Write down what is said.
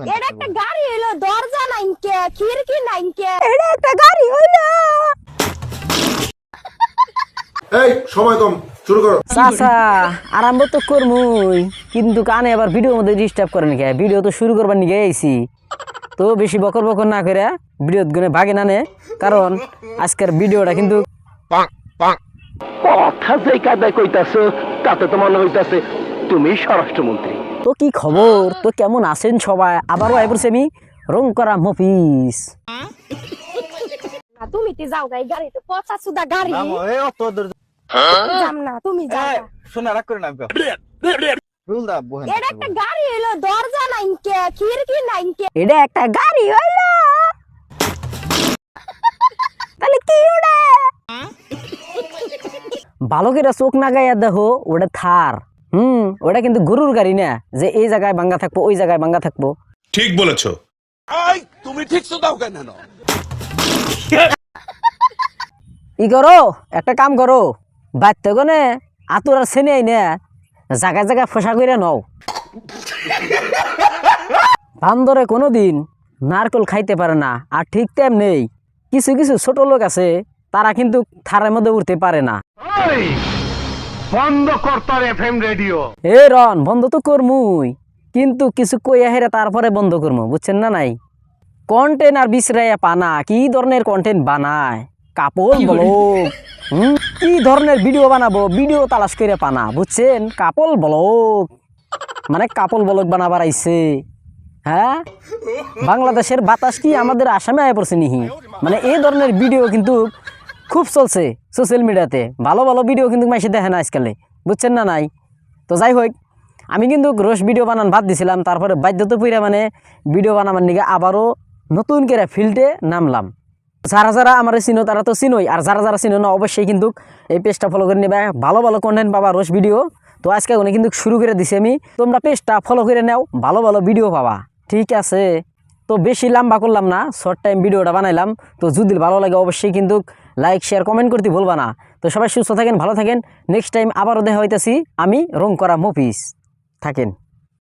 এটা একটা গাড়ি হইলো, দরজা নাইকে, খিড়কি নাইকে, এটা একটা গাড়ি হইলো। এই সময় কম, শুরু করো। চাচা আরম্ভ তো করমুই, কিন্তু কানে আবার ভিডিওর মধ্যে ডিস্টার্ব করেন কে? ভিডিও তো শুরু করবার নিয়ে আইছি, তো বেশি বকর বকর না করে ভিডিওত গুনে ভাগে না নে, কারণ আজকের ভিডিওটা কিন্তু কথা যে কায়দায় কইতাছো তাতে তো মনে হইতাছে তুমি স্বরাষ্ট্রমন্ত্রী। তো কি খবর, তো কেমন আছেন সবাই? আবারও আই পড়ছি আমি রং করা মফিস। না তুমি তে যাও গাই, গাড়ি তো পচা সুদা গাড়ি। যাম না, তুমি যাও। শোনা রাখ করে না এটা একটা গাড়ি হইলো, দরজা নাইকে, খিড়কি নাইকে, এটা একটা গাড়ি হইলো, তাহলে কি ওটা? ভালো করে চোখ না গাইয়া দেখো, ওটা থার। ওটা কিন্তু গরুর গাড়ি না, যে এই জায়গায় ভাঙ্গা থাকবো ওই জায়গায় ভাঙ্গা থাকবো। ঠিক বলেছো। তুমি ঠিক দাও কেন? ই করো, একটা কাম করো, বাড়তে গনে আতুর আর ছেনে আই না জায়গায় জায়গায় ফসা করে নাও। বান্দরে কোনোদিন নারকেল খাইতে পারে না, আর ঠিক তেমনি কিছু কিছু ছোট লোক আছে, তারা কিন্তু থারের মধ্যে উঠতে পারে না। বন্ধ করতার এফএম রেডিও। এ রন বন্ধ তো করমুই, কিন্তু কিছু কইয়া হেরে তারপরে বন্ধ করমু, বুঝছেন না? নাই কন্টেন্ট আর বিছরাইয়া পানা, কি ধরনের কন্টেন্ট বানায় কাপল ব্লগ, কি ধরনের ভিডিও বানাবো, ভিডিও তালাশ করে পানা, বুঝছেন? কাপল ব্লগ মানে কাপল ব্লগ বানাবার আইছে। হ্যাঁ, বাংলাদেশের বাতাস কি আমাদের আসামে আয় পড়ছে নিহি? মানে এই ধরনের ভিডিও কিন্তু খুব চলছে সোশ্যাল মিডিয়াতে। ভালো ভালো ভিডিও কিন্তু মাইসে দেখে না আজকালে, বুঝছেন না? নাই তো যাই হোক, আমি কিন্তু রোজ ভিডিও বানান বাদ দিছিলাম, তারপরে বাধ্যত পইরা মানে ভিডিও বানাবার নিগে আবারও নতুন করে ফিল্ডে নামলাম। যারা যারা আমার চিনো তারা তো চিনোই, আর যারা যারা চিনো না অবশ্যই কিন্তু এই পেজটা ফলো করে নেবে, ভালো ভালো কন্টেন্ট পাবা, রোজ ভিডিও। তো আজকে ওখানে কিন্তু শুরু করে দিছি আমি, তোমরা পেজটা ফলো করে নাও, ভালো ভালো ভিডিও পাবা, ঠিক আছে? তো বেশি লম্বা করলাম না, শর্ট টাইম ভিডিওটা বানাইলাম। তো যদি ভালো লাগে অবশ্যই কিন্তু লাইক শেয়ার কমেন্ট করতে ভুলবা না। তো সবাই সুস্থ থাকেন, ভালো থাকেন, নেক্সট টাইম আবারও দেখা হইতেছি আমি রং করা মফিস। থাকেন।